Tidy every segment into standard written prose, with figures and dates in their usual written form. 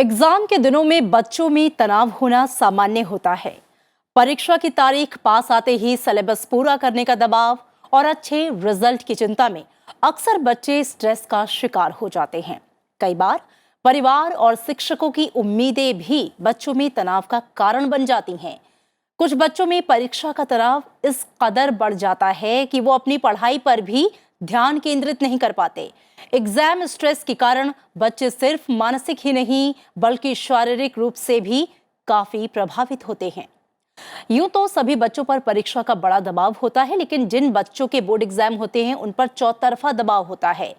Exam के दिनों में बच्चों में तनाव होना सामान्य होता है। परीक्षा की तारीख पास आते ही सिलेबस पूरा करने का दबाव और अच्छे रिजल्ट की चिंता में अक्सर बच्चे स्ट्रेस का शिकार हो जाते हैं। कई बार परिवार और शिक्षकों की उम्मीदें भी बच्चों में तनाव का कारण बन जाती हैं। कुछ बच्चों में परीक्षा का तनाव इस कदर बढ़ जाता है कि वो अपनी पढ़ाई पर भी ध्यान केंद्रित नहीं कर पाते। एग्जाम स्ट्रेस के कारण बच्चे सिर्फ मानसिक ही नहीं बल्कि शारीरिक रूप से भी काफी प्रभावित होते हैं। यूं तो सभी बच्चों पर परीक्षा का बड़ा दबाव होता है, लेकिन जिन बच्चों के बोर्ड एग्जाम होते हैं उन पर चौतरफा दबाव होता है।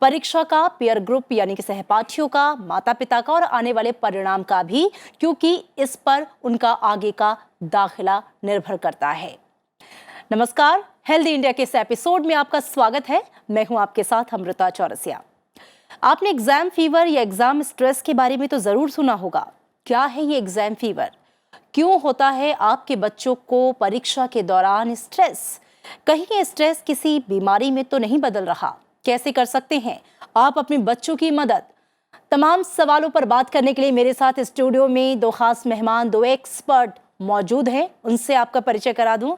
परीक्षा का, पीयर ग्रुप यानी कि सहपाठियों का, माता पिता का और आने वाले परिणाम का भी, क्योंकि इस पर उनका आगे का दाखिला निर्भर करता है। नमस्कार, हेल्दी इंडिया के इस एपिसोड में आपका स्वागत है। मैं हूं आपके साथ अमृता चौरसिया। आपने एग्जाम फीवर या एग्जाम स्ट्रेस के बारे में तो जरूर सुना होगा। क्या है ये एग्जाम फीवर? क्यों होता है आपके बच्चों को परीक्षा के दौरान स्ट्रेस? कहीं ये स्ट्रेस किसी बीमारी में तो नहीं बदल रहा? कैसे कर सकते हैं आप अपने बच्चों की मदद? तमाम सवालों पर बात करने के लिए मेरे साथ स्टूडियो में दो खास मेहमान, दो एक्सपर्ट मौजूद हैं। उनसे आपका परिचय करा दूं।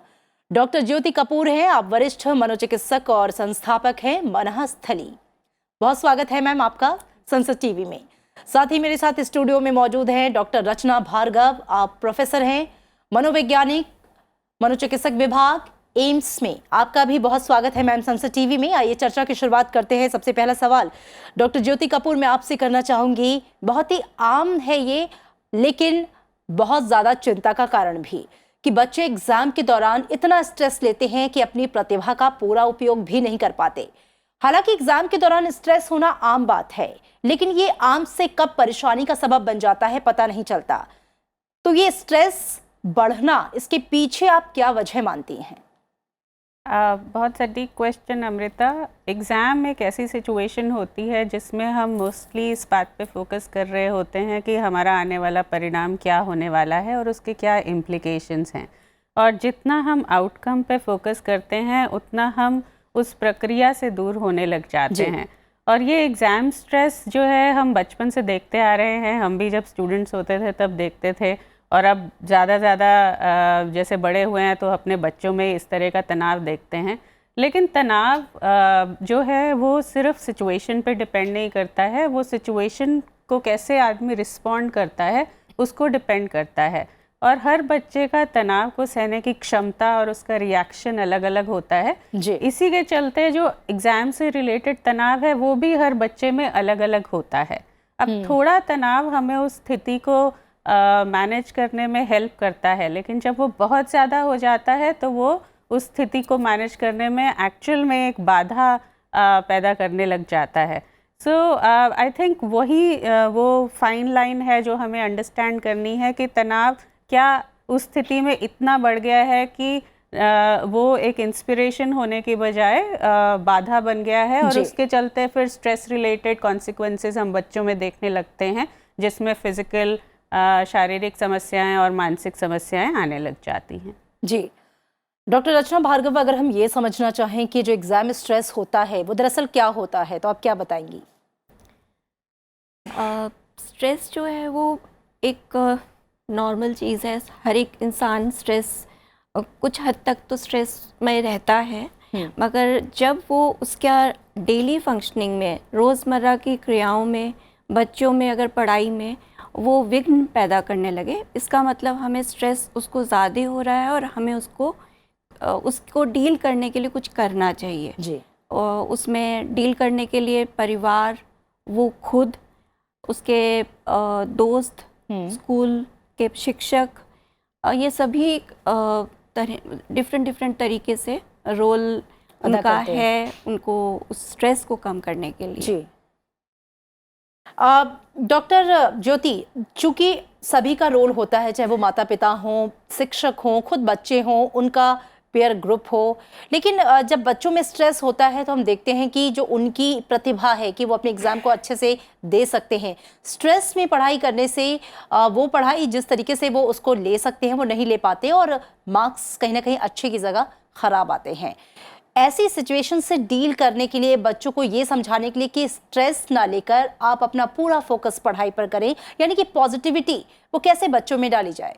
डॉक्टर ज्योति कपूर हैं, आप वरिष्ठ मनोचिकित्सक और संस्थापक हैं मनःस्थली। बहुत स्वागत है मैम आपका संसद टीवी में। साथ ही मेरे साथ स्टूडियो में मौजूद हैं डॉक्टर रचना भार्गव, आप प्रोफेसर हैं, मनोवैज्ञानिक, मनोचिकित्सक विभाग, एम्स में। आपका भी बहुत स्वागत है मैम संसद टीवी में। आइए चर्चा की शुरुआत करते हैं। सबसे पहला सवाल डॉक्टर ज्योति कपूर मैं आपसे करना चाहूंगी। बहुत ही आम है ये, लेकिन बहुत ज्यादा चिंता का कारण भी, कि बच्चे एग्जाम के दौरान इतना स्ट्रेस लेते हैं कि अपनी प्रतिभा का पूरा उपयोग भी नहीं कर पाते। हालांकि एग्जाम के दौरान स्ट्रेस होना आम बात है, लेकिन ये आम से कब परेशानी का सबब बन जाता है पता नहीं चलता। तो ये स्ट्रेस बढ़ना, इसके पीछे आप क्या वजह मानती हैं? बहुत सटीक क्वेश्चन अमृता। एग्ज़ाम एक ऐसी सिचुएशन होती है जिसमें हम मोस्टली इस बात पे फोकस कर रहे होते हैं कि हमारा आने वाला परिणाम क्या होने वाला है और उसके क्या इम्प्लिकेशंस हैं। और जितना हम आउटकम पे फोकस करते हैं उतना हम उस प्रक्रिया से दूर होने लग जाते हैं। और ये एग्ज़ाम स्ट्रेस जो है हम बचपन से देखते आ रहे हैं। हम भी जब स्टूडेंट्स होते थे तब देखते थे, और अब ज़्यादा जैसे बड़े हुए हैं तो अपने बच्चों में इस तरह का तनाव देखते हैं। लेकिन तनाव जो है वो सिर्फ सिचुएशन पे डिपेंड नहीं करता है, वो सिचुएशन को कैसे आदमी रिस्पॉन्ड करता है उसको डिपेंड करता है। और हर बच्चे का तनाव को सहने की क्षमता और उसका रिएक्शन अलग अलग होता है जी। इसी के चलते जो एग्ज़ाम से रिलेटेड तनाव है वो भी हर बच्चे में अलग अलग होता है। अब थोड़ा तनाव हमें उस स्थिति को मैनेज करने में हेल्प करता है, लेकिन जब वो बहुत ज़्यादा हो जाता है तो वो उस स्थिति को मैनेज करने में एक्चुअल में एक बाधा पैदा करने लग जाता है। सो आई थिंक वही वो फाइन लाइन है जो हमें अंडरस्टैंड करनी है कि तनाव क्या उस स्थिति में इतना बढ़ गया है कि वो एक इंस्पिरेशन होने के बजाय बाधा बन गया है, और उसके चलते फिर स्ट्रेस रिलेटेड कॉन्सिक्वेंसेस हम बच्चों में देखने लगते हैं, जिसमें फिजिकल शारीरिक समस्याएं और मानसिक समस्याएं आने लग जाती हैं। जी डॉक्टर रचना भार्गव, अगर हम ये समझना चाहें कि जो एग्जाम स्ट्रेस होता है वो दरअसल क्या होता है, तो आप क्या बताएंगी? स्ट्रेस जो है वो एक नॉर्मल चीज़ है। हर एक इंसान स्ट्रेस कुछ हद तक तो स्ट्रेस में रहता है, मगर जब वो उसका डेली फंक्शनिंग में, रोज़मर्रा की क्रियाओं में, बच्चों में अगर पढ़ाई में वो विघ्न पैदा करने लगे, इसका मतलब हमें स्ट्रेस उसको ज़्यादा हो रहा है और हमें उसको डील करने के लिए कुछ करना चाहिए जी। और उसमें डील करने के लिए परिवार, वो खुद, उसके दोस्त, स्कूल के शिक्षक, ये सभी डिफरेंट तरीके से रोल उनका है उनको उस स्ट्रेस को कम करने के लिए जी। डॉक्टर ज्योति, चूंकि सभी का रोल होता है, चाहे वो माता पिता हों, शिक्षक हों, खुद बच्चे हों, उनका पेयर ग्रुप हो, लेकिन जब बच्चों में स्ट्रेस होता है तो हम देखते हैं कि जो उनकी प्रतिभा है कि वो अपने एग्जाम को अच्छे से दे सकते हैं, स्ट्रेस में पढ़ाई करने से वो पढ़ाई जिस तरीके से वो उसको ले सकते हैं वो नहीं ले पाते और मार्क्स कहीं ना कहीं अच्छे की जगह खराब आते हैं। ऐसी सिचुएशन से डील करने के लिए, बच्चों को ये समझाने के लिए कि स्ट्रेस ना लेकर आप अपना पूरा फोकस पढ़ाई पर करें, यानी कि पॉजिटिविटी वो कैसे बच्चों में डाली जाए?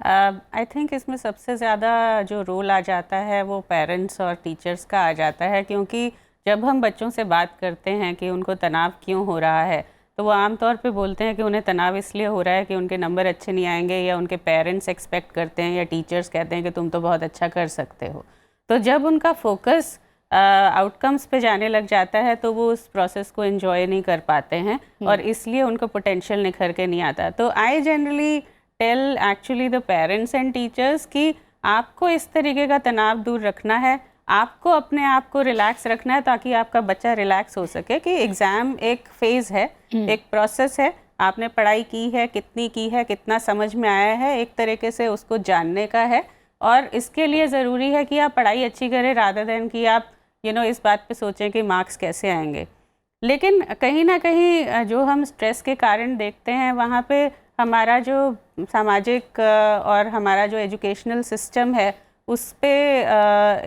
आई थिंक इसमें सबसे ज़्यादा जो रोल आ जाता है वो पेरेंट्स और टीचर्स का आ जाता है, क्योंकि जब हम बच्चों से बात करते हैं कि उनको तनाव क्यों हो रहा है, तो वो आम तौर पे बोलते हैं कि उन्हें तनाव इसलिए हो रहा है कि उनके नंबर अच्छे नहीं आएंगे, या उनके पेरेंट्स एक्सपेक्ट करते हैं, या टीचर्स कहते हैं कि तुम तो बहुत अच्छा कर सकते हो। तो जब उनका फोकस आउटकम्स पे जाने लग जाता है तो वो उस प्रोसेस को एंजॉय नहीं कर पाते हैं, और इसलिए उनको पोटेंशियल निखर के नहीं आता। तो I generally tell actually the parents and teachers कि आपको इस तरीके का तनाव दूर रखना है, आपको अपने आप को रिलैक्स रखना है ताकि आपका बच्चा रिलैक्स हो सके, कि एग्ज़ाम एक फेज़ है, एक प्रोसेस है, आपने पढ़ाई की है, कितनी की है, कितना समझ में आया है, एक तरीके से उसको जानने का है। और इसके लिए ज़रूरी है कि आप पढ़ाई अच्छी करें रादर देन कि आप इस बात पे सोचें कि मार्क्स कैसे आएंगे। लेकिन कहीं ना कहीं जो हम स्ट्रेस के कारण देखते हैं, वहाँ पे हमारा जो सामाजिक और हमारा जो एजुकेशनल सिस्टम है उस पे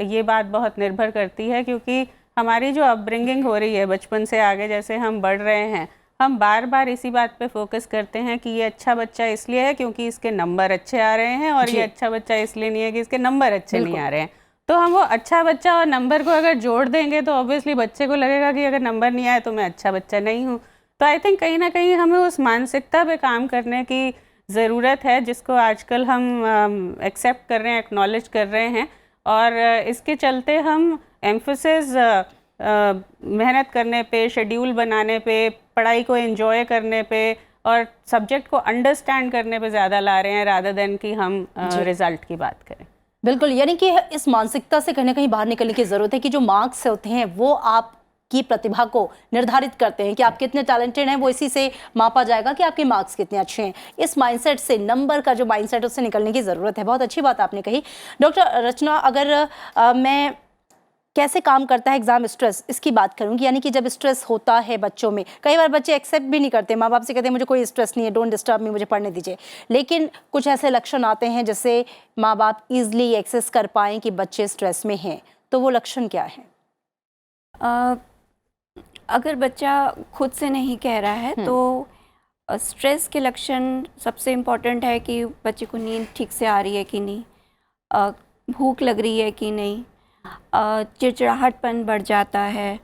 ये बात बहुत निर्भर करती है, क्योंकि हमारी जो अपब्रिंगिंग हो रही है बचपन से आगे जैसे हम बढ़ रहे हैं, हम बार बार इसी बात पे फोकस करते हैं कि ये अच्छा बच्चा इसलिए है क्योंकि इसके नंबर अच्छे आ रहे हैं, और ये अच्छा बच्चा इसलिए नहीं है कि इसके नंबर अच्छे नहीं आ रहे हैं। तो हम वो अच्छा बच्चा और नंबर को अगर जोड़ देंगे तो ऑब्वियसली बच्चे को लगेगा कि अगर नंबर नहीं आए तो मैं अच्छा बच्चा नहीं हूँ। तो आई थिंक कहीं ना कहीं हमें उस मानसिकता पे काम करने की ज़रूरत है, जिसको आजकल हम एक्सेप्ट कर रहे हैं, एक्नॉलेज कर रहे हैं, और इसके चलते हम एम्फोसिस मेहनत करने पे, शेड्यूल बनाने पे, पढ़ाई को एंजॉय करने पे और सब्जेक्ट को अंडरस्टैंड करने पे ज़्यादा ला रहे हैं रादर देन कि हम रिज़ल्ट की बात करें। बिल्कुल, यानी कि इस मानसिकता से कहीं ना कहीं बाहर निकलने की ज़रूरत है कि जो मार्क्स होते हैं वो आपकी प्रतिभा को निर्धारित करते हैं कि आप कितने टैलेंटेड हैं, वो इसी से मापा जाएगा कि आपके मार्क्स कितने अच्छे हैं। इस माइंडसेट से, नंबर का जो माइंडसेट, उससे निकलने की ज़रूरत है। बहुत अच्छी बात आपने कही। डॉक्टर रचना, अगर मैं कैसे काम करता है एग्जाम स्ट्रेस, इसकी बात करूंगी, यानी कि जब स्ट्रेस होता है बच्चों में, कई बार बच्चे एक्सेप्ट भी नहीं करते, माँ बाप से कहते हैं मुझे कोई स्ट्रेस नहीं है, डोंट डिस्टर्ब मी, मुझे पढ़ने दीजिए। लेकिन कुछ ऐसे लक्षण आते हैं जिससे माँ बाप इजीली एक्सेस कर पाएँ कि बच्चे स्ट्रेस में हैं, तो वो लक्षण क्या है? अगर बच्चा खुद से नहीं कह रहा है तो स्ट्रेस के लक्षण सबसे इम्पॉर्टेंट है कि बच्चे को नींद ठीक से आ रही है कि नहीं, भूख लग रही है कि नहीं, चिड़चिड़ाहटपन बढ़ जाता है,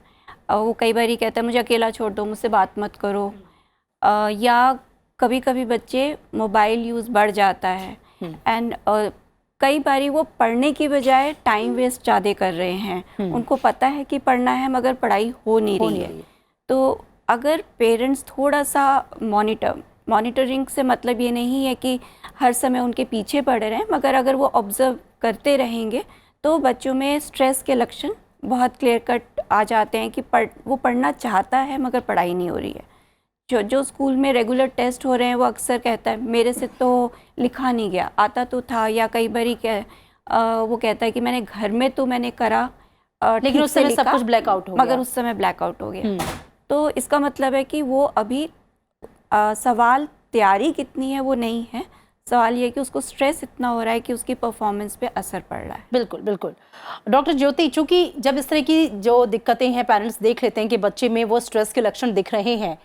वो कई बार ही कहता है मुझे अकेला छोड़ दो, मुझसे बात मत करो, या कभी कभी बच्चे मोबाइल यूज़ बढ़ जाता है, एंड कई बारी वो पढ़ने की बजाय टाइम वेस्ट ज़्यादा कर रहे हैं। उनको पता है कि पढ़ना है मगर पढ़ाई हो नहीं रही है। तो अगर पेरेंट्स थोड़ा सा मॉनिटरिंग से मतलब ये नहीं है कि हर समय उनके पीछे पड़े रहें, मगर अगर वो ऑब्ज़र्व करते रहेंगे तो बच्चों में स्ट्रेस के लक्षण बहुत क्लियर कट आ जाते हैं कि वो पढ़ना चाहता है मगर पढ़ाई नहीं हो रही है। जो स्कूल में रेगुलर टेस्ट हो रहे हैं वो अक्सर कहता है मेरे से तो लिखा नहीं गया, आता तो था, या कई बार वो कहता है कि मैंने घर में तो मैंने करा लेकिन उस समय सब कुछ ब्लैकआउट हो गया, मगर उस समय ब्लैकआउट हो गया। तो इसका मतलब है कि वो अभी सवाल तैयारी कितनी है वो नहीं है, सवाल ये कि उसको स्ट्रेस इतना हो रहा है कि उसकी परफॉर्मेंस पे असर पड़ रहा है। बिल्कुल बिल्कुल। डॉक्टर ज्योति, चूंकि जब इस तरह की जो दिक्कतें हैं, पेरेंट्स देख लेते हैं कि बच्चे में वो स्ट्रेस के लक्षण दिख रहे हैं,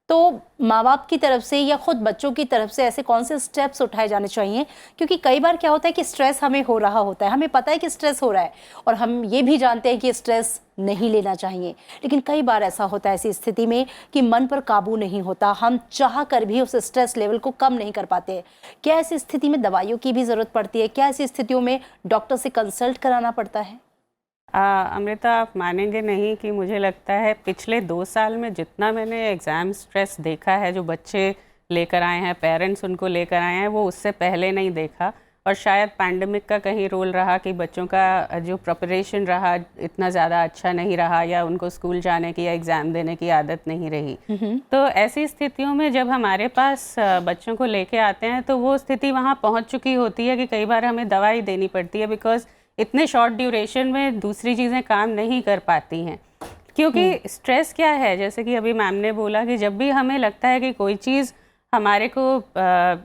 तो माँ बाप की तरफ से या खुद बच्चों की तरफ से ऐसे कौन से स्टेप्स उठाए जाने चाहिए? क्योंकि कई बार क्या होता है कि स्ट्रेस हमें हो रहा होता है, हमें पता है कि स्ट्रेस हो रहा है और हम ये भी जानते हैं कि स्ट्रेस नहीं लेना चाहिए, लेकिन कई बार ऐसा होता है ऐसी स्थिति में कि मन पर काबू नहीं होता, हम चाह कर भी उस स्ट्रेस लेवल को कम नहीं कर पाते। क्या ऐसी स्थिति में दवाइयों की भी ज़रूरत पड़ती है? क्या ऐसी स्थितियों में डॉक्टर से कंसल्ट कराना पड़ता है? अमृता, आप मानेंगे नहीं कि मुझे लगता है पिछले 2 साल में जितना मैंने एग्ज़ाम स्ट्रेस देखा है, जो बच्चे लेकर आए हैं, पेरेंट्स उनको लेकर आए हैं, वो उससे पहले नहीं देखा। और शायद पैंडमिक का कहीं रोल रहा कि बच्चों का जो प्रिपरेशन रहा इतना ज़्यादा अच्छा नहीं रहा, या उनको स्कूल जाने की या एग्ज़ाम देने की आदत नहीं रही। तो ऐसी स्थितियों में जब हमारे पास बच्चों को लेके आते हैं तो वो स्थिति वहाँ पहुँच चुकी होती है कि कई बार हमें दवाई देनी पड़ती है, बिकॉज इतने शॉर्ट ड्यूरेशन में दूसरी चीज़ें काम नहीं कर पाती हैं। क्योंकि स्ट्रेस क्या है, जैसे कि अभी मैम ने बोला कि जब भी हमें लगता है कि कोई चीज़ हमारे को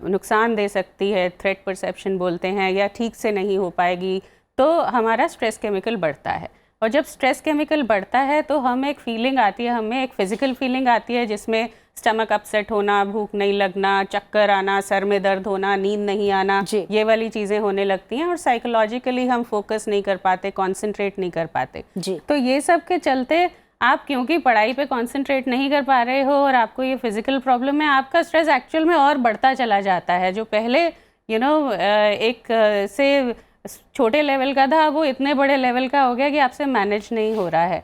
नुकसान दे सकती है, थ्रेट परसेप्शन बोलते हैं, या ठीक से नहीं हो पाएगी, तो हमारा स्ट्रेस केमिकल बढ़ता है। और जब स्ट्रेस केमिकल बढ़ता है तो हमें एक फीलिंग आती है, हमें एक फिजिकल फीलिंग आती है जिसमें स्टमक अपसेट होना, भूख नहीं लगना, चक्कर आना, सर में दर्द होना, नींद नहीं आना, जी। ये वाली चीज़ें होने लगती हैं और साइकोलॉजिकली हम फोकस नहीं कर पाते, कॉन्सेंट्रेट नहीं कर पाते। जी। तो ये सब के चलते आप क्योंकि पढ़ाई पे कंसंट्रेट नहीं कर पा रहे हो और आपको ये फिजिकल प्रॉब्लम है, आपका स्ट्रेस एक्चुअल में और बढ़ता चला जाता है। जो पहले एक से छोटे लेवल का था, वो इतने बड़े लेवल का हो गया कि आपसे मैनेज नहीं हो रहा है।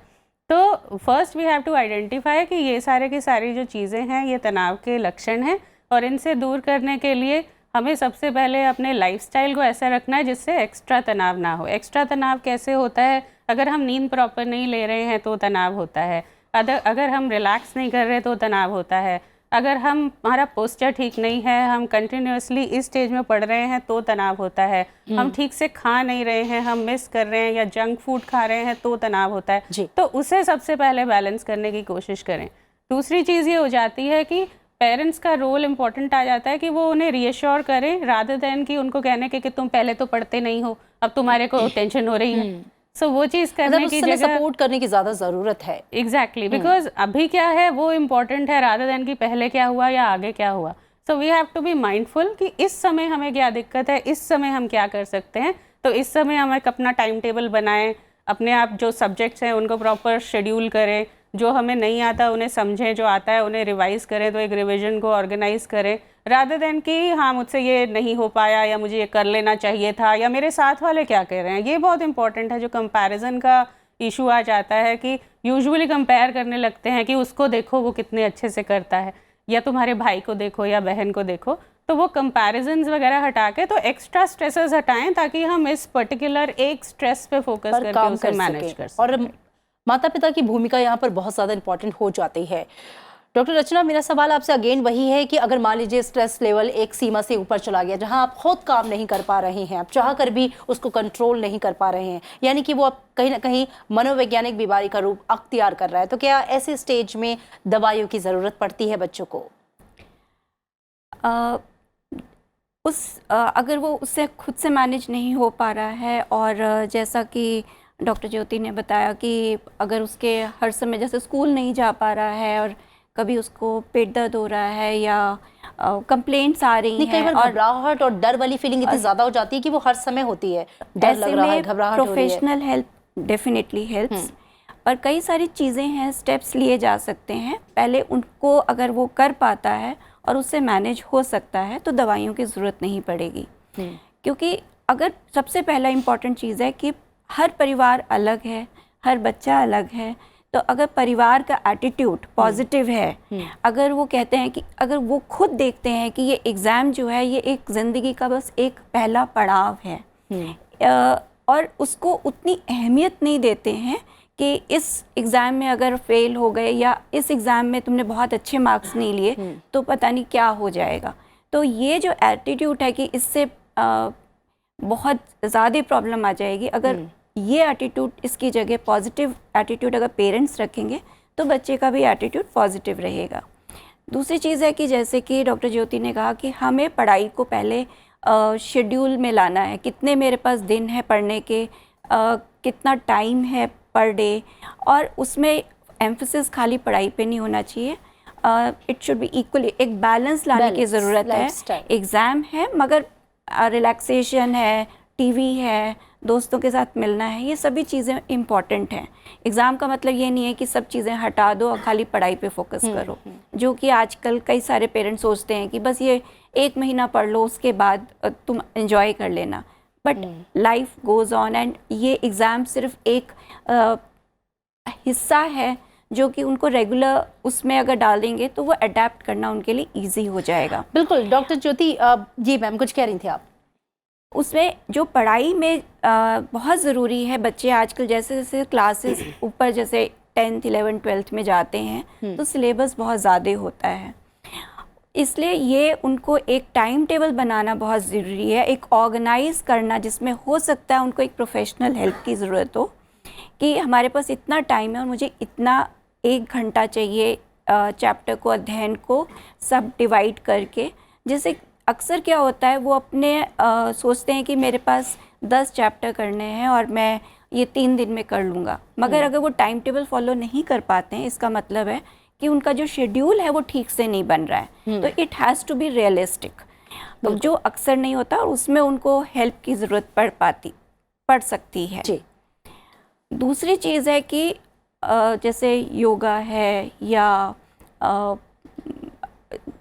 तो first we have to identify कि ये सारे की सारी जो चीज़ें हैं ये तनाव के लक्षण हैं, और इनसे दूर करने के लिए हमें सबसे पहले अपने लाइफस्टाइल को ऐसा रखना है जिससे एक्स्ट्रा तनाव ना हो। एक्स्ट्रा तनाव कैसे होता है? अगर हम नींद प्रॉपर नहीं ले रहे हैं तो तनाव होता है, अगर हम रिलैक्स नहीं कर रहे तो तनाव होता है, अगर हमारा पोस्चर ठीक नहीं है, हम कंटिन्यूसली इस स्टेज में पढ़ रहे हैं तो तनाव होता है, हम ठीक से खा नहीं रहे हैं, हम मिस कर रहे हैं या जंक फूड खा रहे हैं तो तनाव होता है। जी। तो उसे सबसे पहले बैलेंस करने की कोशिश करें। दूसरी चीज़ ये हो जाती है कि पेरेंट्स का रोल इम्पॉर्टेंट आ जाता है कि वो उन्हें रीअश्योर करें रादर देन कि उनको कहने के कि तुम पहले तो पढ़ते नहीं हो, अब तुम्हारे को टेंशन हो रही है। सो वो चीज़ करने की जगह सपोर्ट करने की ज़्यादा ज़रूरत है। एग्जैक्टली, बिकॉज अभी क्या है वो इम्पॉर्टेंट है रादर देन कि पहले क्या हुआ या आगे क्या हुआ। So we have to be mindful कि इस समय हमें क्या दिक्कत है, इस समय हम क्या कर सकते हैं। तो इस समय हम एक अपना टाइम टेबल बनाएं, अपने आप जो सब्जेक्ट्स हैं उनको प्रॉपर शेड्यूल करें, जो हमें नहीं आता उन्हें समझें, जो आता है उन्हें रिवाइज़ करें, तो एक रिवीजन को ऑर्गेनाइज करें रादर देन कि हाँ मुझसे ये नहीं हो पाया या मुझे ये कर लेना चाहिए था या मेरे साथ वाले क्या कह रहे हैं। ये बहुत इंपॉर्टेंट है। जो कंपैरिजन का इशू आ जाता है कि यूजुअली कंपेयर करने लगते हैं कि उसको देखो वो कितने अच्छे से करता है, या तुम्हारे भाई को देखो या बहन को देखो, तो वो कंपैरिजन्स वगैरह हटा के तो एक्स्ट्रा स्ट्रेसेस हटाएं ताकि हम इस पर्टिकुलर एक स्ट्रेस पे फोकस करके उसे मैनेज कर सकें। और माता पिता की भूमिका यहाँ पर बहुत ज़्यादा इंपॉर्टेंट हो जाती है। डॉक्टर रचना, मेरा सवाल आपसे अगेन वही है कि अगर मान लीजिए स्ट्रेस लेवल एक सीमा से ऊपर चला गया, जहां आप खुद काम नहीं कर पा रहे हैं, आप चाह कर भी उसको कंट्रोल नहीं कर पा रहे हैं, यानी कि वो आप कहीं ना कहीं मनोवैज्ञानिक बीमारी का रूप अख्तियार कर रहा है, तो क्या ऐसे स्टेज में दवाइयों की ज़रूरत पड़ती है बच्चों को? अगर वो उससे खुद से मैनेज नहीं हो पा रहा है, और जैसा कि डॉक्टर ज्योति ने बताया कि अगर उसके हर समय जैसे स्कूल नहीं जा पा रहा है और कभी उसको पेट दर्द हो रहा है या कंप्लेंट्स आ रही हैं, कई बार घबराहट और डर वाली फीलिंग इतनी ज़्यादा हो जाती है कि वो हर समय होती है, डर लग रहा है, घबराहट हो रही है। प्रोफेशनल हेल्प डेफिनेटली हेल्प्स, और कई सारी चीज़ें हैं, स्टेप्स लिए जा सकते हैं। पहले उनको अगर वो कर पाता है और उससे मैनेज हो सकता है तो दवाइयों की ज़रूरत नहीं पड़ेगी। क्योंकि अगर सबसे पहला इम्पॉर्टेंट चीज़ है कि हर परिवार अलग है, हर बच्चा अलग है, तो अगर परिवार का एटीट्यूड पॉजिटिव है, अगर वो कहते हैं कि अगर वो खुद देखते हैं कि ये एग्ज़ाम जो है ये एक ज़िंदगी का बस एक पहला पड़ाव है, और उसको उतनी अहमियत नहीं देते हैं कि इस एग्ज़ाम में अगर फेल हो गए या इस एग्ज़ाम में तुमने बहुत अच्छे मार्क्स नहीं लिए तो पता नहीं क्या हो जाएगा। तो ये जो एटीट्यूड है कि इससे बहुत ज़्यादा प्रॉब्लम आ जाएगी, अगर ये एटीट्यूड इसकी जगह पॉजिटिव एटीट्यूड अगर पेरेंट्स रखेंगे तो बच्चे का भी एटीट्यूड पॉजिटिव रहेगा। दूसरी चीज़ है कि जैसे कि डॉक्टर ज्योति ने कहा कि हमें पढ़ाई को पहले शेड्यूल में लाना है, कितने मेरे पास दिन है पढ़ने के, कितना टाइम है पर डे, और उसमें एम्फेसिस खाली पढ़ाई पे नहीं होना चाहिए, इट शुड बी इक्वली, एक बैलेंस लाने की ज़रूरत है। एग्ज़ाम है मगर रिलैक्सेशन है, टीवी है, दोस्तों के साथ मिलना है, ये सभी चीज़ें इम्पॉर्टेंट हैं। एग्ज़ाम का मतलब ये नहीं है कि सब चीज़ें हटा दो और खाली पढ़ाई पे फोकस करो, जो कि आजकल कई सारे पेरेंट्स सोचते हैं कि बस ये 1 महीना पढ़ लो उसके बाद तुम एंजॉय कर लेना, but life goes on, and ये एग्ज़ाम सिर्फ एक हिस्सा है जो कि उनको रेगुलर उसमें अगर डालेंगे तो वो अडेप्ट करना उनके लिए ईजी हो जाएगा। बिल्कुल। डॉक्टर ज्योति, जी मैम कुछ कह रही थी आप? उसमें जो पढ़ाई में बहुत ज़रूरी है, बच्चे आजकल जैसे जैसे क्लासेस ऊपर जैसे 10th 11th 12th में जाते हैं तो सिलेबस बहुत ज़्यादा होता है, इसलिए ये उनको एक टाइम टेबल बनाना बहुत ज़रूरी है, एक ऑर्गेनाइज करना जिसमें हो सकता है उनको एक प्रोफेशनल हेल्प की ज़रूरत हो कि हमारे पास इतना टाइम है और मुझे इतना 1 घंटा चाहिए चैप्टर को, अध्ययन को सब डिवाइड करके। जैसे अक्सर क्या होता है वो अपने सोचते हैं कि मेरे पास 10 चैप्टर करने हैं और मैं ये 3 दिन में कर लूँगा, मगर अगर वो टाइम टेबल फॉलो नहीं कर पाते हैं, इसका मतलब है कि उनका जो शेड्यूल है वो ठीक से नहीं बन रहा है। तो it has to be realistic, तो जो अक्सर नहीं होता और उसमें उनको हेल्प की ज़रूरत पड़ सकती है। जी। दूसरी चीज़ है कि जैसे योगा है या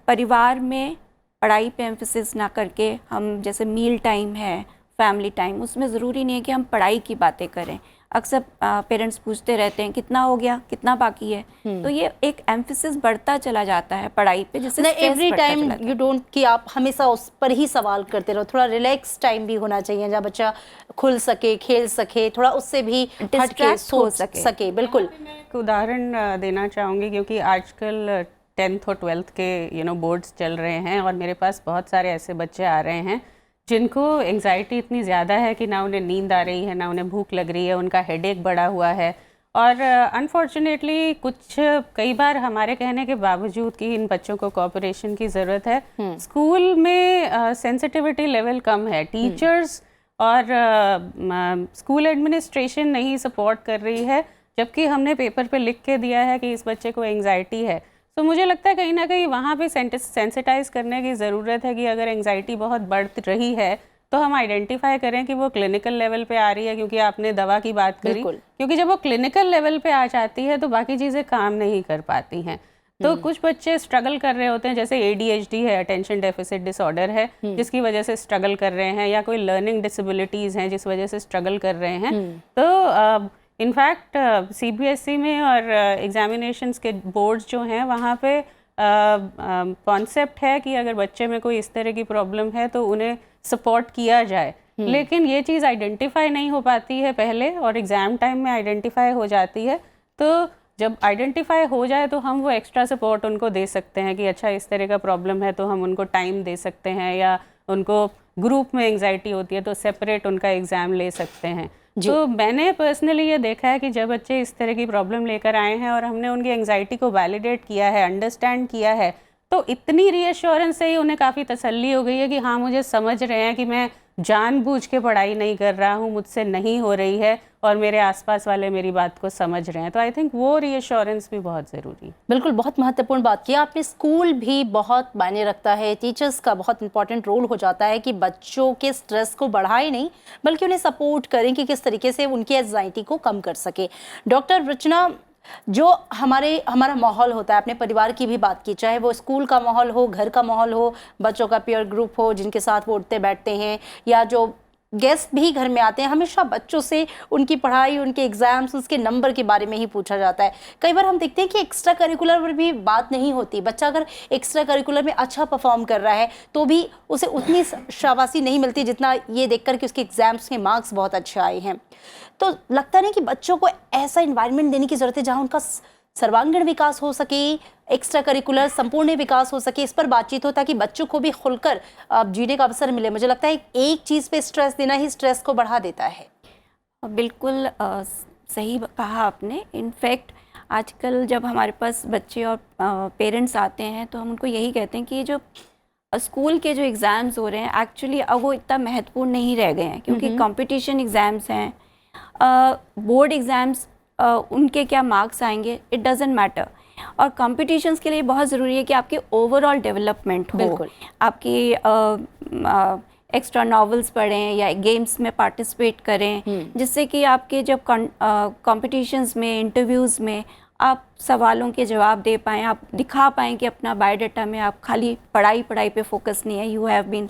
परिवार में पढ़ाई पे एम्फेसिस ना करके हम जैसे मील टाइम है, फैमिली टाइम, उसमें ज़रूरी नहीं है कि हम पढ़ाई की बातें करें। अक्सर पेरेंट्स पूछते रहते हैं कितना हो गया, कितना बाकी है, तो ये एक एम्फेसिस बढ़ता चला जाता है पढ़ाई पे, जिससे एवरी टाइम यू डोंट कि आप हमेशा उस पर ही सवाल करते रहो, थोड़ा रिलैक्स टाइम भी होना चाहिए जहाँ बच्चा खुल सके, खेल सके, थोड़ा उससे भी हट के सोच सके। बिल्कुल। मैं एक उदाहरण देना चाहूँगी, क्योंकि आजकल 10th और 12th के बोर्ड्स चल रहे हैं और मेरे पास बहुत सारे ऐसे बच्चे आ रहे हैं जिनको एंग्जाइटी इतनी ज़्यादा है कि ना उन्हें नींद आ रही है, ना उन्हें भूख लग रही है, उनका हेडेक बढ़ा हुआ है। और अनफॉर्चुनेटली कई बार हमारे कहने के बावजूद कि इन बच्चों को कोऑपरेशन की ज़रूरत है, स्कूल में सेंसिटिविटी लेवल कम है, टीचर्स और स्कूल एडमिनिस्ट्रेशन नहीं सपोर्ट कर रही है, जबकि हमने पेपर पे लिख के दिया है कि इस बच्चे को एंग्जाइटी है। तो मुझे लगता है कहीं ना कहीं वहाँ पे सेंसिटाइज करने की ज़रूरत है कि अगर एंग्जाइटी बहुत बढ़ रही है तो हम आइडेंटिफाई करें कि वो क्लिनिकल लेवल पे आ रही है, क्योंकि आपने दवा की बात करी, क्योंकि जब वो क्लिनिकल लेवल पे आ जाती है तो बाकी चीज़ें काम नहीं कर पाती हैं। तो कुछ बच्चे स्ट्रगल कर रहे होते हैं, जैसे ADHD है, अटेंशन डेफिसिट डिसऑर्डर है, जिसकी वजह से स्ट्रगल कर रहे हैं, या कोई लर्निंग डिसेबिलिटीज़ हैं जिस वजह से स्ट्रगल कर रहे हैं। तो इनफैक्ट CBSE में और एग्जामिनेशंस के बोर्ड्स जो हैं वहाँ पे कॉन्सेप्ट है कि अगर बच्चे में कोई इस तरह की प्रॉब्लम है तो उन्हें सपोर्ट किया जाए, लेकिन ये चीज़ आइडेंटिफाई नहीं हो पाती है पहले, और एग्ज़ाम टाइम में आइडेंटिफाई हो जाती है। तो जब आइडेंटिफाई हो जाए तो हम वो एक्स्ट्रा सपोर्ट उनको दे सकते हैं कि अच्छा इस तरह का प्रॉब्लम है तो हम उनको टाइम दे सकते हैं, या उनको ग्रुप में एंग्जाइटी होती है तो सेपरेट उनका एग्ज़ाम ले सकते हैं। तो मैंने पर्सनली ये देखा है कि जब बच्चे इस तरह की प्रॉब्लम लेकर आए हैं और हमने उनकी एंग्जाइटी को वैलिडेट किया है, अंडरस्टैंड किया है, तो इतनी रीअश्योरेंस से ही उन्हें काफ़ी तसल्ली हो गई है कि हाँ, मुझे समझ रहे हैं कि मैं जानबूझ के पढ़ाई नहीं कर रहा हूँ, मुझसे नहीं हो रही है और मेरे आसपास वाले मेरी बात को समझ रहे हैं। तो आई थिंक वो रीअश्योरेंस भी बहुत ज़रूरी है। बिल्कुल, बहुत महत्वपूर्ण बात की आपने। स्कूल भी बहुत मायने रखता है, टीचर्स का बहुत इंपॉर्टेंट रोल हो जाता है कि बच्चों के स्ट्रेस को बढ़ाए नहीं बल्कि उन्हें सपोर्ट करें कि किस तरीके से उनकी एंजाइटी को कम कर सके। डॉक्टर रचना, जो हमारा माहौल होता है, अपने परिवार की भी बात की, चाहे वो स्कूल का माहौल हो, घर का माहौल हो, बच्चों का पीयर ग्रुप हो जिनके साथ वो उठते बैठते हैं, या जो गेस्ट भी घर में आते हैं, हमेशा बच्चों से उनकी पढ़ाई, उनके एग्जाम्स, उसके नंबर के बारे में ही पूछा जाता है। कई बार हम देखते हैं कि एक्स्ट्रा करिकुलर पर भी बात नहीं होती। बच्चा अगर एक्स्ट्रा करिकुलर में अच्छा परफॉर्म कर रहा है तो भी उसे उतनी शाबाशी नहीं मिलती जितना ये देखकर कि उसके एग्जाम्स के मार्क्स बहुत अच्छे आए हैं। तो लगता नहीं कि बच्चों को ऐसा इन्वायरमेंट देने की ज़रूरत है जहाँ उनका सर्वांगीण विकास हो सके, एक्स्ट्रा करिकुलर संपूर्ण विकास हो सके, इस पर बातचीत हो ताकि बच्चों को भी खुलकर जीने का अवसर मिले। मुझे लगता है एक चीज़ पे स्ट्रेस देना ही स्ट्रेस को बढ़ा देता है। बिल्कुल सही कहा आपने। इनफैक्ट आजकल जब हमारे पास बच्चे और पेरेंट्स आते हैं तो हम उनको यही कहते हैं कि ये जो स्कूल के जो एग्ज़ाम्स हो रहे हैं एक्चुअली अब वो इतना महत्वपूर्ण नहीं रह गए हैं, क्योंकि कंपटीशन एग्ज़ाम्स हैं, बोर्ड एग्ज़ाम्स, उनके क्या मार्क्स आएंगे इट डज़ंट मैटर। और कॉम्पिटिशन्स के लिए बहुत ज़रूरी है कि आपकी ओवरऑल डेवलपमेंट हो, आपकी एक्स्ट्रा नॉवेल्स पढ़ें या गेम्स में पार्टिसिपेट करें, जिससे कि आपके जब कॉम्पिटिशन्स में, इंटरव्यूज़ में आप सवालों के जवाब दे पाएँ, आप दिखा पाएँ कि अपना बायोडाटा में आप खाली पढ़ाई पे फोकस नहीं है, you have been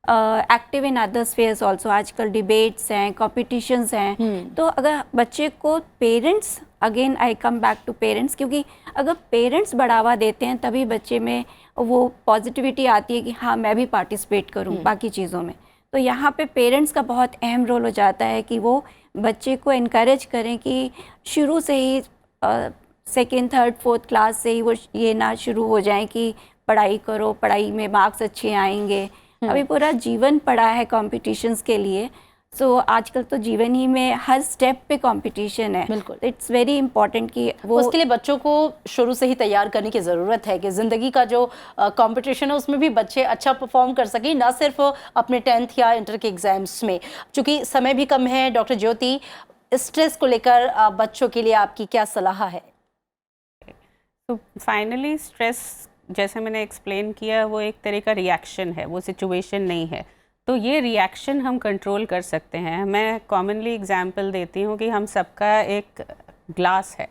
active in other spheres also. आजकल डिबेट्स हैं, कॉम्पिटिशन्स हैं। तो अगर बच्चे को parents, again I come back to parents, क्योंकि अगर पेरेंट्स बढ़ावा देते हैं तभी बच्चे में वो पॉजिटिविटी आती है कि हाँ मैं भी पार्टिसिपेट करूँ बाकी चीज़ों में। तो यहाँ पे पेरेंट्स का बहुत अहम रोल हो जाता है कि वो बच्चे को इनकरेज करें कि शुरू से ही सेकेंड, थर्ड, फोर्थ क्लास से ही वो ये ना शुरू हो जाए कि पढ़ाई करो, पढ़ाई में मार्क्स अच्छे आएंगे। अभी पूरा जीवन पड़ा है कॉम्पिटिशन्स के लिए। सो आजकल तो जीवन ही में हर स्टेप पे कंपटीशन है। बिल्कुल। इट्स वेरी इंपॉर्टेंट कि वो उसके लिए बच्चों को शुरू से ही तैयार करने की ज़रूरत है कि ज़िंदगी का जो कंपटीशन है उसमें भी बच्चे अच्छा परफॉर्म कर सकें, ना सिर्फ अपने 10th या इंटर के एग्जाम्स में। चूँकि समय भी कम है, डॉक्टर ज्योति, स्ट्रेस को लेकर बच्चों के लिए आपकी क्या सलाह है? तो फाइनली स्ट्रेस, जैसे मैंने एक्सप्लेन किया, वो एक तरह का रिएक्शन है, वो सिचुएशन नहीं है। तो ये रिएक्शन हम कंट्रोल कर सकते हैं। मैं कॉमनली एग्जांपल देती हूँ कि हम सबका एक ग्लास है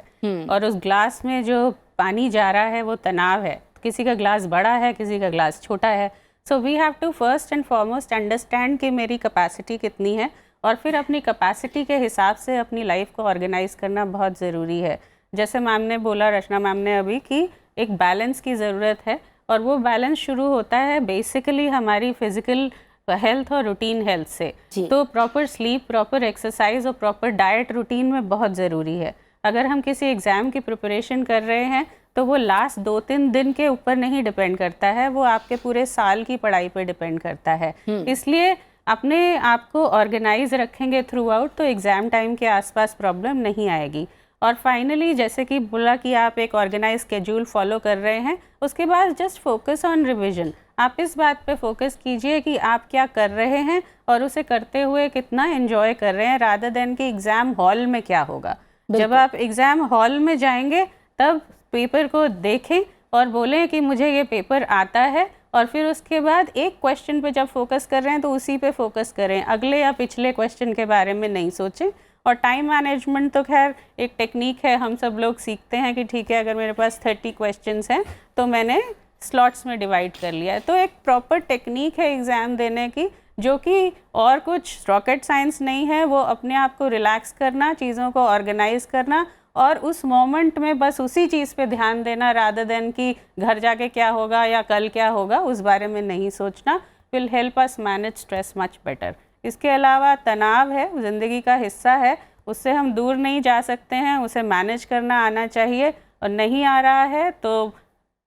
और उस ग्लास में जो पानी जा रहा है वो तनाव है। किसी का ग्लास बड़ा है, किसी का ग्लास छोटा है। So we have to first and foremost understand कि मेरी कैपेसिटी कितनी है, और फिर अपनी कैपेसिटी के हिसाब से अपनी लाइफ को ऑर्गेनाइज करना बहुत ज़रूरी है। जैसे मैम ने बोला, रचना मैम ने अभी, कि एक बैलेंस की ज़रूरत है, और वो बैलेंस शुरू होता है बेसिकली हमारी फिज़िकल हेल्थ और रूटीन हेल्थ से। तो प्रॉपर स्लीप, प्रॉपर एक्सरसाइज और प्रॉपर डाइट रूटीन में बहुत ज़रूरी है। अगर हम किसी एग्ज़ाम की प्रिपरेशन कर रहे हैं तो वो लास्ट 2-3 दिन के ऊपर नहीं डिपेंड करता है, वो आपके पूरे साल की पढ़ाई पर डिपेंड करता है। इसलिए अपने आप को ऑर्गेनाइज रखेंगे थ्रू आउट, तो एग्ज़ाम टाइम के आसपास प्रॉब्लम नहीं आएगी। और फाइनली, जैसे कि बोला कि आप एक ऑर्गेनाइज स्केड्यूल फॉलो कर रहे हैं, उसके बाद जस्ट फोकस ऑन रिविजन। आप इस बात पे फोकस कीजिए कि आप क्या कर रहे हैं और उसे करते हुए कितना एंजॉय कर रहे हैं, रादर देन कि एग्ज़ाम हॉल में क्या होगा। जब आप एग्ज़ाम हॉल में जाएंगे तब पेपर को देखें और बोलें कि मुझे ये पेपर आता है, और फिर उसके बाद एक क्वेश्चन पे जब फोकस कर रहे हैं तो उसी पे फोकस करें, अगले या पिछले क्वेश्चन के बारे में नहीं सोचें। और टाइम मैनेजमेंट तो खैर एक टेक्निक है, हम सब लोग सीखते हैं कि ठीक है, अगर मेरे पास 30 क्वेश्चंस हैं तो मैंने स्लॉट्स में डिवाइड कर लिया है। तो एक प्रॉपर टेक्निक है एग्ज़ाम देने की, जो कि और कुछ रॉकेट साइंस नहीं है। वो अपने आप को रिलैक्स करना, चीज़ों को ऑर्गेनाइज करना, और उस मोमेंट में बस उसी चीज़ पे ध्यान देना, रादर देन कि घर जाके क्या होगा या कल क्या होगा, उस बारे में नहीं सोचना, will help us manage stress much better. इसके अलावा तनाव है, ज़िंदगी का हिस्सा है, उससे हम दूर नहीं जा सकते हैं, उसे मैनेज करना आना चाहिए। और नहीं आ रहा है तो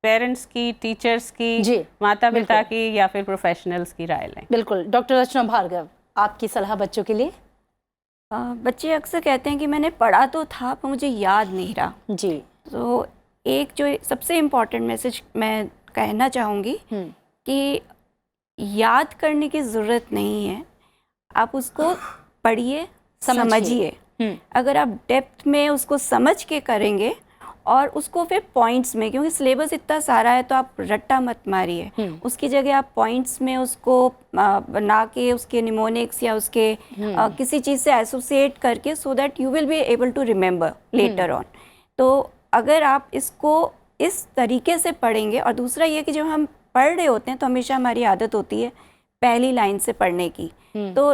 पेरेंट्स की, टीचर्स की, माता पिता की या फिर प्रोफेशनल्स की राय लें। बिल्कुल। डॉक्टर रचना भार्गव, आपकी सलाह बच्चों के लिए? बच्चे अक्सर कहते हैं कि मैंने पढ़ा तो था पर मुझे याद नहीं रहा। जी। तो एक जो सबसे इम्पॉर्टेंट मैसेज मैं कहना चाहूँगी कि याद करने की ज़रूरत नहीं है, आप उसको पढ़िए, समझिए। अगर आप डेप्थ में उसको समझ के करेंगे और उसको फिर पॉइंट्स में, क्योंकि सिलेबस इतना सारा है तो आप रट्टा मत मारिए, उसकी जगह आप पॉइंट्स में उसको बना के उसके निमोनिक्स या उसके किसी चीज़ से एसोसिएट करके, so that you will be able to remember later on. तो अगर आप इसको इस तरीके से पढ़ेंगे, और दूसरा ये कि जब हम पढ़ रहे होते हैं तो हमेशा हमारी आदत होती है पहली लाइन से पढ़ने की। तो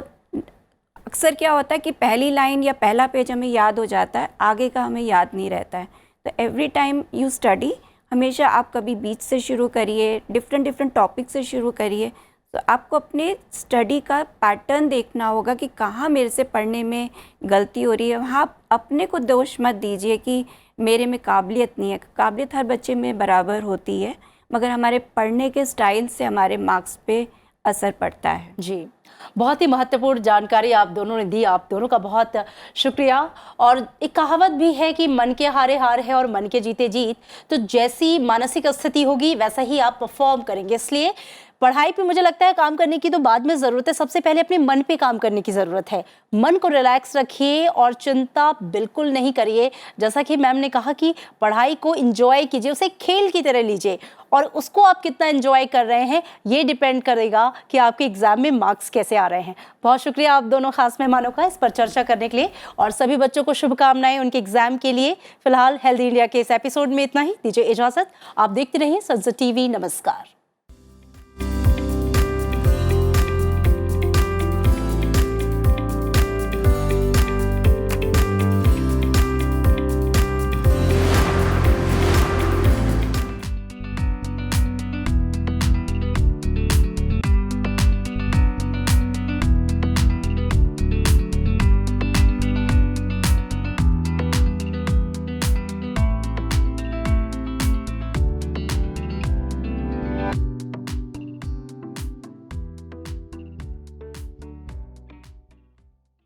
अक्सर क्या होता है कि पहली लाइन या पहला पेज हमें याद हो जाता है, आगे का हमें याद नहीं रहता है। तो एवरी टाइम यू स्टडी, हमेशा आप कभी बीच से शुरू करिए, डिफरेंट टॉपिक से शुरू करिए। तो आपको अपने स्टडी का पैटर्न देखना होगा कि कहाँ मेरे से पढ़ने में गलती हो रही है। वहाँ अपने को दोष मत दीजिए कि मेरे में काबिलियत नहीं है। काबिलियत हर बच्चे में बराबर होती है, मगर हमारे पढ़ने के स्टाइल से हमारे मार्क्स पे असर पड़ता है। जी, बहुत ही महत्वपूर्ण जानकारी आप दोनों ने दी, आप दोनों का बहुत शुक्रिया। और एक कहावत भी है कि मन के हारे हार है और मन के जीते जीत। तो जैसी मानसिक स्थिति होगी वैसा ही आप परफॉर्म करेंगे। इसलिए पढ़ाई पे मुझे लगता है काम करने की तो बाद में ज़रूरत है, सबसे पहले अपने मन पे काम करने की ज़रूरत है। मन को रिलैक्स रखिए और चिंता बिल्कुल नहीं करिए। जैसा कि मैम ने कहा कि पढ़ाई को एंजॉय कीजिए, उसे खेल की तरह लीजिए, और उसको आप कितना एंजॉय कर रहे हैं ये डिपेंड करेगा कि आपके एग्ज़ाम में मार्क्स कैसे आ रहे हैं। बहुत शुक्रिया आप दोनों खास मेहमानों का इस पर चर्चा करने के लिए, और सभी बच्चों को शुभकामनाएं उनके एग्ज़ाम के लिए। फिलहाल हेल्दी इंडिया के इस एपिसोड में इतना ही, दीजिए इजाज़त। आप देखते रहिए संसद टीवी। नमस्कार।